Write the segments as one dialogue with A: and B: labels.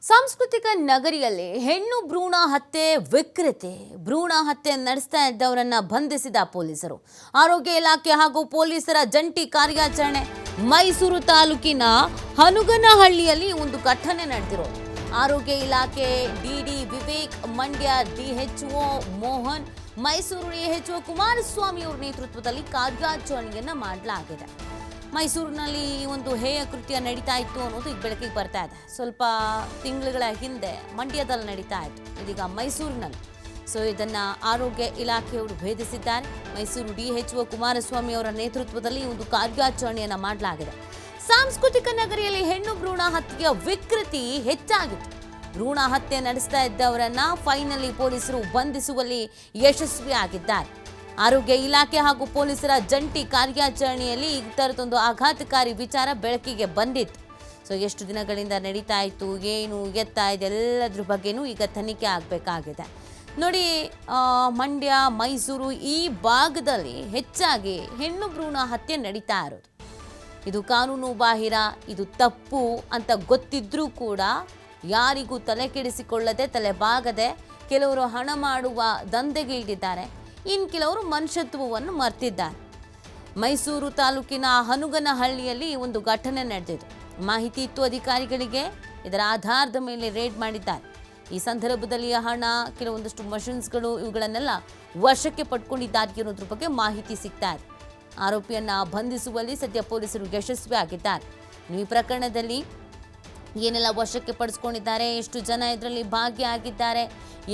A: ಸಾಂಸ್ಕೃತಿಕ ನಗರಿಯಲ್ಲಿ ಹೆಣ್ಣು ಭ್ರೂಣ ಹತ್ಯೆ ವಿಕೃತಿ ಭ್ರೂಣ ಹತ್ಯೆ ನಡೆಸ್ತಾ ಇದ್ದವರನ್ನ ಬಂಧಿಸಿದ ಪೊಲೀಸರು. ಆರೋಗ್ಯ ಇಲಾಖೆ ಹಾಗೂ ಪೊಲೀಸರ ಜಂಟಿ ಕಾರ್ಯಾಚರಣೆ. ಮೈಸೂರು ತಾಲೂಕಿನ ಹನುಗನಹಳ್ಳಿಯಲ್ಲಿ ಒಂದು ಘಟನೆ ನಡೆದಿರೋದು. ಆರೋಗ್ಯ ಇಲಾಖೆ DD Vivek, Mandya DHO Mohan, Mysuru DHO Kumaraswamy ಅವರ ನೇತೃತ್ವದಲ್ಲಿ ಕಾರ್ಯಾಚರಣೆಯನ್ನ ಮಾಡಲಾಗಿದೆ. ಮೈಸೂರಿನಲ್ಲಿ ಒಂದು ಹೇಯ ಕೃತ್ಯ ನಡೀತಾ ಇತ್ತು ಅನ್ನೋದು ಈಗ ಬೆಳಕಿಗೆ ಬರ್ತಾ ಇದೆ. ಸ್ವಲ್ಪ ತಿಂಗಳುಗಳ ಹಿಂದೆ ಮಂಡ್ಯದಲ್ಲಿ ನಡೀತಾ ಇತ್ತು, ಇದೀಗ ಮೈಸೂರಿನಲ್ಲಿ. ಇದನ್ನ ಆರೋಗ್ಯ ಇಲಾಖೆಯವರು ಭೇದಿಸಿದ್ದಾರೆ. ಮೈಸೂರು ಡಿಎಚ್ಒ ಕುಮಾರಸ್ವಾಮಿ ಅವರ ನೇತೃತ್ವದಲ್ಲಿ ಒಂದು ಕಾರ್ಯಾಚರಣೆಯನ್ನ ಮಾಡಲಾಗಿದೆ. ಸಾಂಸ್ಕೃತಿಕ ನಗರಿಯಲ್ಲಿ ಹೆಣ್ಣು ಭ್ರೂಣ ಹತ್ಯೆಯ ವಿಕೃತಿ ಹೆಚ್ಚಾಗಿತ್ತು. ಭ್ರೂಣ ಹತ್ಯೆ ನಡೆಸ್ತಾ ಇದ್ದವರನ್ನ ಫೈನಲಿ ಪೊಲೀಸರು ಬಂಧಿಸುವಲ್ಲಿ ಯಶಸ್ವಿಯಾಗಿದ್ದಾರೆ. ಆರೋಗ್ಯ ಇಲಾಖೆ ಹಾಗೂ ಪೊಲೀಸರ ಜಂಟಿ ಕಾರ್ಯಾಚರಣೆಯಲ್ಲಿ ಈ ಥರದೊಂದು ಆಘಾತಕಾರಿ ವಿಚಾರ ಬೆಳಕಿಗೆ ಬಂದಿತ್ತು. ಎಷ್ಟು ದಿನಗಳಿಂದ ನಡೀತಾ ಇತ್ತು, ಏನು ಎತ್ತ ಇದೆಲ್ಲದ್ರ ಬಗ್ಗೆನೂ ಈಗ ತನಿಖೆ ಆಗಬೇಕಾಗಿದೆ. ನೋಡಿ, ಮಂಡ್ಯ, ಮೈಸೂರು ಈ ಭಾಗದಲ್ಲಿ ಹೆಚ್ಚಾಗಿ ಹೆಣ್ಣು ಭ್ರೂಣ ಹತ್ಯೆ ನಡೀತಾ ಇರೋದು. ಇದು ಕಾನೂನು ಬಾಹಿರ, ಇದು ತಪ್ಪು ಅಂತ ಗೊತ್ತಿದ್ರೂ ಕೂಡ ಯಾರಿಗೂ ತಲೆ ಕೆಡಿಸಿಕೊಳ್ಳದೆ, ತಲೆ ಬಾಗದೆ ಕೆಲವರು ಹಣ ಮಾಡುವ ದಂಧೆಗೆ ಇಳಿದಿದ್ದಾರೆ. ಇನ್ನು ಕೆಲವರು ಮನುಷ್ಯತ್ವವನ್ನು ಮರ್ತಿದ್ದಾರೆ. ಮೈಸೂರು ತಾಲೂಕಿನ ಹನುಗನಹಳ್ಳಿಯಲ್ಲಿ ಒಂದು ಘಟನೆ ನಡೆದಿದೆ. ಮಾಹಿತಿ ಇತ್ತು ಅಧಿಕಾರಿಗಳಿಗೆ, ಇದರ ಆಧಾರದ ಮೇಲೆ ರೇಡ್ ಮಾಡಿದ್ದಾರೆ. ಈ ಸಂದರ್ಭದಲ್ಲಿ ಹಣ, ಕೆಲವೊಂದಷ್ಟು ಮಷಿನ್ಸ್ಗಳು ಇವುಗಳನ್ನೆಲ್ಲ ವಶಕ್ಕೆ ಪಡ್ಕೊಂಡಿದ್ದಾರೆ ಅನ್ನೋದ್ರ ಬಗ್ಗೆ ಮಾಹಿತಿ ಸಿಗ್ತಾ ಇದೆ. ಆರೋಪಿಯನ್ನ ಬಂಧಿಸುವಲ್ಲಿ ಸದ್ಯ ಪೊಲೀಸರು ಯಶಸ್ವಿ ಆಗಿದ್ದಾರೆ. ಈ ಪ್ರಕರಣದಲ್ಲಿ ಏನೆಲ್ಲ ವಶಕ್ಕೆ ಪಡಿಸ್ಕೊಂಡಿದ್ದಾರೆ, ಎಷ್ಟು ಜನ ಇದರಲ್ಲಿ ಭಾಗಿಯಾಗಿದ್ದಾರೆ,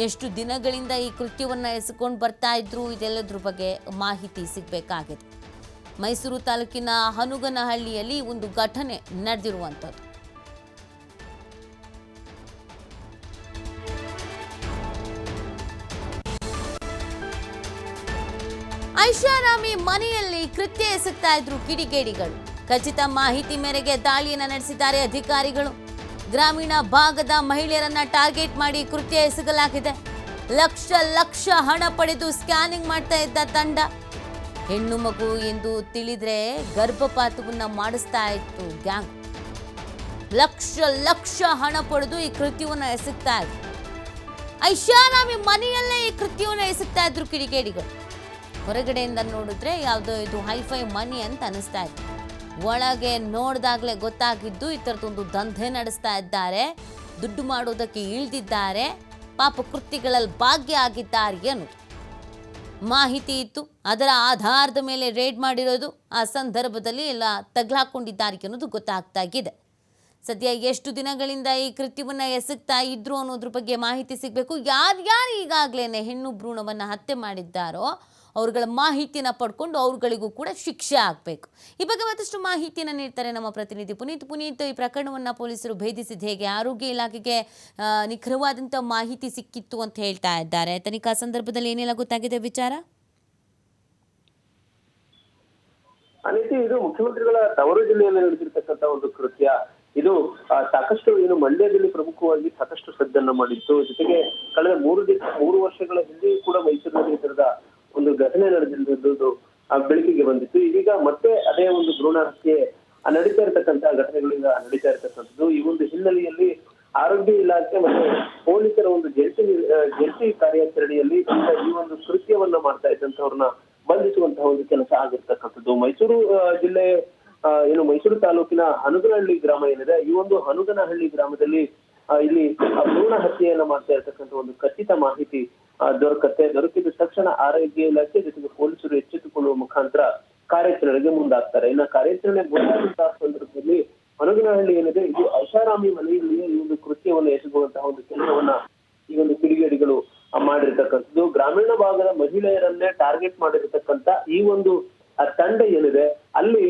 A: ಎಷ್ಟು ದಿನಗಳಿಂದ ಈ ಕೃತ್ಯವನ್ನು ಎಸೆಕೊಂಡು ಬರ್ತಾ ಇದ್ರು, ಇದೆಲ್ಲದ್ರ ಬಗ್ಗೆ ಮಾಹಿತಿ ಸಿಗಬೇಕಾಗಿದೆ. ಮೈಸೂರು ತಾಲೂಕಿನ ಹನುಗನಹಳ್ಳಿಯಲ್ಲಿ ಒಂದು ಘಟನೆ ನಡೆದಿರುವಂಥದ್ದು. ಐಷಾರಾಮಿ ಮನೆಯಲ್ಲಿ ಕೃತ್ಯ ಎಸಗ್ತಾ ಇದ್ರು ಕಿಡಿಗೇಡಿಗಳು. ಖಚಿತ ಮಾಹಿತಿ ಮೇರೆಗೆ ದಾಳಿಯನ್ನು ನಡೆಸಿದ್ದಾರೆ ಅಧಿಕಾರಿಗಳು. ಗ್ರಾಮೀಣ ಭಾಗದ ಮಹಿಳೆಯರನ್ನ ಟಾರ್ಗೆಟ್ ಮಾಡಿ ಕೃತ್ಯ ಎಸಗಲಾಗಿದೆ. ಲಕ್ಷ ಹಣ ಪಡೆದು ಸ್ಕ್ಯಾನಿಂಗ್ ಮಾಡ್ತಾ ಇದ್ದ ತಂಡ. ಹೆಣ್ಣು ಮಗು ಎಂದು ತಿಳಿದ್ರೆ ಗರ್ಭಪಾತವನ್ನ ಮಾಡಿಸ್ತಾ ಇತ್ತು ಗ್ಯಾಂಗ್. ಲಕ್ಷ ಹಣ ಪಡೆದು ಈ ಕೃತ್ಯವನ್ನ ಎಸಗ್ತಾ ಇದ್ರು. ಐಷಾರಾಮಿ ಮನೆಯಲ್ಲೇ ಈ ಕೃತ್ಯವನ್ನ ಎಸಗ್ತಾ ಇದ್ರು ಕಿಡಿಗೇಡಿಗಳು. ಹೊರಗಡೆಯಿಂದ ನೋಡಿದ್ರೆ ಯಾವುದೋ ಇದು ಹೈಫೈ ಮನಿ ಅಂತ ಅನಿಸ್ತಾ ಇತ್ತು. ಒಳಗೆ ನೋಡಿದಾಗಲೇ ಗೊತ್ತಾಗಿದ್ದು ಈ ಥರದೊಂದು ದಂಧೆ ನಡೆಸ್ತಾ ಇದ್ದಾರೆ, ದುಡ್ಡು ಮಾಡೋದಕ್ಕೆ ಇಳಿದಿದ್ದಾರೆ, ಪಾಪ ಕೃತ್ಯಗಳಲ್ಲಿ ಭಾಗಿಯಾಗಿದ್ದಾರೆ ಅನ್ನೋದು ಮಾಹಿತಿ ಇತ್ತು. ಅದರ ಆಧಾರದ ಮೇಲೆ ರೇಡ್ ಮಾಡಿರೋದು. ಆ ಸಂದರ್ಭದಲ್ಲಿ ಎಲ್ಲ ತಗ್ಲಾಕೊಂಡಿದ್ದಾರೆ ಅನ್ನೋದು ಗೊತ್ತಾಗ್ತಾಗಿದೆ. ಸದ್ಯ ಎಷ್ಟು ದಿನಗಳಿಂದ ಈ ಕೃತ್ಯವನ್ನು ಎಸಗ್ತಾ ಇದ್ರು ಅನ್ನೋದ್ರ ಬಗ್ಗೆ ಮಾಹಿತಿ ಸಿಗಬೇಕು. ಯಾರ್ಯಾರು ಈಗಾಗಲೇ ಹೆಣ್ಣು ಭ್ರೂಣವನ್ನು ಹತ್ಯೆ ಮಾಡಿದ್ದಾರೋ ಅವ್ರಗಳ ಮಾಹಿತಿಯನ್ನು ಪಡ್ಕೊಂಡು ಅವ್ರುಗಳಿಗೂ ಕೂಡ ಶಿಕ್ಷೆ ಆಗಬೇಕು. ಈ ಬಗ್ಗೆ ಮತ್ತಷ್ಟು ಮಾಹಿತಿಯನ್ನು ನೀಡ್ತಾರೆ ನಮ್ಮ ಪ್ರತಿನಿಧಿ ಪುನೀತ್. ಈ ಪ್ರಕರಣವನ್ನು ಪೊಲೀಸರು ಭೇದಿಸಿದ ಹೇಗೆ, ಆರೋಗ್ಯ ಇಲಾಖೆಗೆ ನಿಖರವಾದಂಥ ಮಾಹಿತಿ ಸಿಕ್ಕಿತ್ತು ಅಂತ ಹೇಳ್ತಾ ಇದ್ದಾರೆ. ತನಿಖಾ ಸಂದರ್ಭದಲ್ಲಿ ಏನೆಲ್ಲ ಗೊತ್ತಾಗಿದೆ ವಿಚಾರ?
B: ಅನಿತಿ, ಇದು ಮುಖ್ಯಮಂತ್ರಿಗಳ ತವರು ಜಿಲ್ಲೆಯಲ್ಲಿ ನಡೆದಿರ್ತಕ್ಕಂಥ ಒಂದು ಕೃತ್ಯ. ಇದು ಸಾಕಷ್ಟು ಮಂಡ್ಯದಲ್ಲಿ ಪ್ರಮುಖವಾಗಿ ಸಾಕಷ್ಟು ಸದ್ದನ್ನ ಮಾಡಿತ್ತು. ಜೊತೆಗೆ ಕಳೆದ 3 ವರ್ಷಗಳ ಹಿಂದೆಯೂ ಕೂಡ ಮೈಸೂರಿನಲ್ಲಿ ಇದರದ ಒಂದು ಘಟನೆ ನಡೆದಿರುವುದು ಬೆಳಕಿಗೆ ಬಂದಿತ್ತು. ಇದೀಗ ಮತ್ತೆ ಅದೇ ಒಂದು ಭ್ರೂಣ ಹತ್ಯೆ ನಡೀತಾ ಇರತಕ್ಕಂತಹ ಘಟನೆಗಳಿಂದ ನಡೀತಾ ಇರತಕ್ಕಂಥದ್ದು. ಈ ಒಂದು ಹಿನ್ನೆಲೆಯಲ್ಲಿ ಆರೋಗ್ಯ ಇಲಾಖೆ ಮತ್ತು ಪೊಲೀಸರ ಒಂದು ಜಂಟಿ ಕಾರ್ಯಾಚರಣೆಯಲ್ಲಿ ಈ ಒಂದು ಕೃತ್ಯವನ್ನ ಮಾಡ್ತಾ ಇದ್ದಂತವ್ರನ್ನ ಬಂಧಿಸುವಂತಹ ಒಂದು ಕೆಲಸ ಆಗಿರ್ತಕ್ಕಂಥದ್ದು. ಮೈಸೂರು ಜಿಲ್ಲೆ ಮೈಸೂರು ತಾಲೂಕಿನ ಹನುಗನಹಳ್ಳಿ ಗ್ರಾಮ ಏನಿದೆ, ಈ ಒಂದು ಹನುಗನಹಳ್ಳಿ ಗ್ರಾಮದಲ್ಲಿ ಇಲ್ಲಿ ಭ್ರೂಣ ಹತ್ಯೆಯನ್ನ ಮಾಡ್ತಾ ಇರತಕ್ಕಂಥ ಒಂದು ಖಚಿತ ಮಾಹಿತಿ ದೊರಕಿದ ತಕ್ಷಣ ಆರೋಗ್ಯ ಇಲಾಖೆ ಜೊತೆಗೆ ಪೊಲೀಸರು ಎಚ್ಚೆತ್ತುಕೊಳ್ಳುವ ಮುಖಾಂತರ ಕಾರ್ಯಾಚರಣೆಗೆ ಮುಂದಾಗ್ತಾರೆ. ಇನ್ನು ಕಾರ್ಯಾಚರಣೆ ಮುಂದಾದಂತಹ ಸಂದರ್ಭದಲ್ಲಿ ಹನುಗನಹಳ್ಳಿ ಏನಿದೆ, ಇದು ಐಷಾರಾಮಿ ಮನೆಯಲ್ಲಿಯೇ ಈ ಒಂದು ಕೃತ್ಯವನ್ನು ಎಸಗುವಂತಹ ಒಂದು ಕೆಲಸವನ್ನ ಈ ಒಂದು ಕಿಡಿಗೇಡಿಗಳು ಮಾಡಿರ್ತಕ್ಕಂಥದ್ದು. ಗ್ರಾಮೀಣ ಭಾಗದ ಮಹಿಳೆಯರನ್ನೇ ಟಾರ್ಗೆಟ್ ಮಾಡಿರ್ತಕ್ಕಂಥ ಈ ಒಂದು ತಂಡ ಏನಿದೆ, ಅಲ್ಲಿ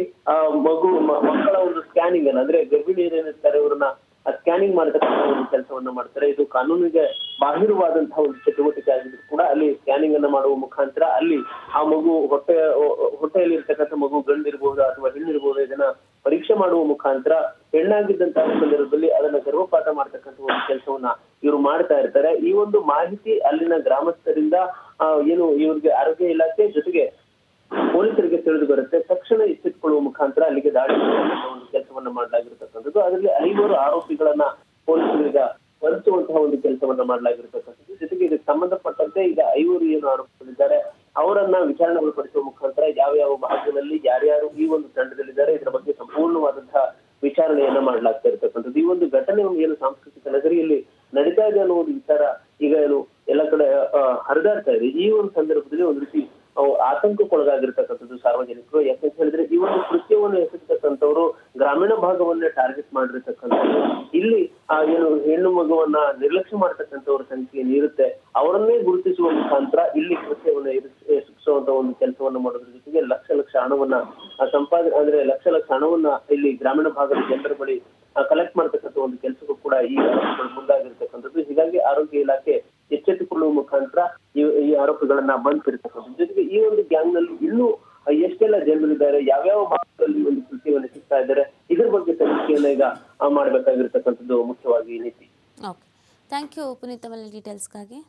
B: ಮಕ್ಕಳ ಒಂದು ಸ್ಕ್ಯಾನಿಂಗ್ ಅಂದ್ರೆ ಗರ್ಭಿಣಿಯರು ಏನಿರ್ತಾರೆ ಅವ್ರನ್ನ ಸ್ಕ್ಯಾನಿಂಗ್ ಮಾಡತಕ್ಕಂಥ ಒಂದು ಕೆಲಸವನ್ನ ಮಾಡ್ತಾರೆ. ಇದು ಕಾನೂನಿಗೆ ಬಾಹಿರವಾದಂತಹ ಒಂದು ಚಟುವಟಿಕೆ ಆಗಿದ್ರು ಕೂಡ ಅಲ್ಲಿ ಸ್ಕ್ಯಾನಿಂಗ್ ಅನ್ನ ಮಾಡುವ ಮುಖಾಂತರ ಅಲ್ಲಿ ಆ ಮಗು ಹೊಟ್ಟೆಯಲ್ಲಿ ಇರ್ತಕ್ಕಂಥ ಮಗು ಗಂಡಿರ್ಬಹುದು ಅಥವಾ ಹೆಣ್ಣಿರ್ಬಹುದು, ಇದನ್ನ ಪರೀಕ್ಷೆ ಮಾಡುವ ಮುಖಾಂತರ ಹೆಣ್ಣಾಗಿದ್ದಂತಹ ಸಂದರ್ಭದಲ್ಲಿ ಅದನ್ನ ಗರ್ಭಪಾತ ಮಾಡ್ತಕ್ಕಂಥ ಒಂದು ಕೆಲಸವನ್ನ ಇವರು ಮಾಡ್ತಾ ಇರ್ತಾರೆ. ಈ ಒಂದು ಮಾಹಿತಿ ಅಲ್ಲಿನ ಗ್ರಾಮಸ್ಥರಿಂದ ಇವ್ರಿಗೆ ಆರೋಗ್ಯ ಇಲಾಖೆ ಜೊತೆಗೆ ಪೊಲೀಸರಿಗೆ ತಿಳಿದು ಬರುತ್ತೆ. ತಕ್ಷಣ ಎಚ್ಚೆತ್ತುಕೊಳ್ಳುವ ಮುಖಾಂತರ ಅಲ್ಲಿಗೆ ದಾಳಿ ಒಂದು ಕೆಲಸವನ್ನ ಮಾಡಲಾಗಿರ್ತಕ್ಕಂಥದ್ದು. ಅದರಲ್ಲಿ 5 ಆರೋಪಿಗಳನ್ನ ಪೊಲೀಸರು ಈಗ ಬಂಧಿಸುವಂತಹ ಒಂದು ಕೆಲಸವನ್ನ ಮಾಡಲಾಗಿರ್ತಕ್ಕಂಥದ್ದು. ಜೊತೆಗೆ ಇದಕ್ಕೆ ಸಂಬಂಧಪಟ್ಟಂತೆ ಈಗ 5 ಏನು ಆರೋಪಿಗಳಿದ್ದಾರೆ ಅವರನ್ನ ವಿಚಾರಣೆಗೊಳಪಡಿಸುವ ಮುಖಾಂತರ ಯಾವ ಭಾಗದಲ್ಲಿ ಯಾರ್ಯಾರು ಈ ಒಂದು ತಂಡದಲ್ಲಿದ್ದಾರೆ ಇದರ ಬಗ್ಗೆ ಸಂಪೂರ್ಣವಾದಂತಹ ವಿಚಾರಣೆಯನ್ನ ಮಾಡಲಾಗ್ತಾ ಇರ್ತಕ್ಕಂಥದ್ದು. ಈ ಒಂದು ಘಟನೆ ಏನು ಸಾಂಸ್ಕೃತಿಕ ನಗರಿಯಲ್ಲಿ ನಡೀತಾ ಇದೆ ಅನ್ನೋ ಒಂದು ವಿಚಾರ ಈಗ ಏನು ಎಲ್ಲ ಕಡೆ ಹರಿದಾಡ್ತಾ ಇದೆ. ಈ ಒಂದು ಸಂದರ್ಭದಲ್ಲಿ ಒಂದು ರೀತಿ ಆತಂಕಕ್ಕೊಳಗಾಗಿರ್ತಕ್ಕಂಥದ್ದು ಸಾರ್ವಜನಿಕರು. ಯಾಕಂತ ಹೇಳಿದ್ರೆ ಈ ಒಂದು ಕೃತ್ಯವನ್ನು ಎಸಗಿರ್ತಕ್ಕಂಥವ್ರು ಗ್ರಾಮೀಣ ಭಾಗವನ್ನೇ ಟಾರ್ಗೆಟ್ ಮಾಡಿರ್ತಕ್ಕಂಥದ್ದು. ಇಲ್ಲಿ ಏನು ಹೆಣ್ಣು ಮಗುವನ್ನ ನಿರ್ಲಕ್ಷ್ಯ ಮಾಡತಕ್ಕಂಥವ್ರ ಸಂಖ್ಯೆ ಇರುತ್ತೆ, ಅವರನ್ನೇ ಗುರುತಿಸುವ ಮುಖಾಂತರ ಇಲ್ಲಿ ಕೃತ್ಯವನ್ನು ಎಸಗಿಸುವಂತ ಒಂದು ಕೆಲಸವನ್ನ ಮಾಡೋದ್ರ ಜೊತೆಗೆ ಲಕ್ಷ ಹಣವನ್ನ ಸಂಪಾದನೆ ಲಕ್ಷ ಹಣವನ್ನ ಇಲ್ಲಿ ಗ್ರಾಮೀಣ ಭಾಗದ ಜನರ ಬಳಿ ಕಲೆಕ್ಟ್ ಮಾಡತಕ್ಕಂಥ ಒಂದು ಕೆಲಸಕ್ಕೂ ಕೂಡ ಈ ಆರೋಪಿಗಳು ಮುಂದಾಗಿರ್ತಕ್ಕಂಥದ್ದು. ಹೀಗಾಗಿ ಆರೋಗ್ಯ ಇಲಾಖೆ ಎಚ್ಚೆತ್ತುಕೊಳ್ಳುವ ಮುಖಾಂತರ ಈ ಆರೋಪಿಗಳನ್ನ ಬಂಧಿಸಿರ್ತಕ್ಕಂಥದ್ದು. ಜೊತೆಗೆ ಈ ಒಂದು ಗ್ಯಾಂಗ್ ನಲ್ಲಿ ಇನ್ನೂ ಎಷ್ಟೆಲ್ಲ ಜನರಿದ್ದಾರೆ, ಯಾವ್ಯಾವ ಭಾಗದಲ್ಲಿ ಒಂದು ಕೃತ್ಯವನ್ನು ಎಸಗ್ತಾ ಇದ್ದಾರೆ, ಇದ್ರ ಬಗ್ಗೆ ತನಿಖೆಯನ್ನ ಈಗ ಮಾಡಬೇಕಾಗಿರ್ತಕ್ಕಂಥದ್ದು ಮುಖ್ಯವಾಗಿ ನೀತಿ.
A: ಓಕೆ, ಥ್ಯಾಂಕ್ ಯು ಪುನೀತ್, ತಮ್ಮ ಡೀಟೇಲ್ಸ್ಗಾಗಿ.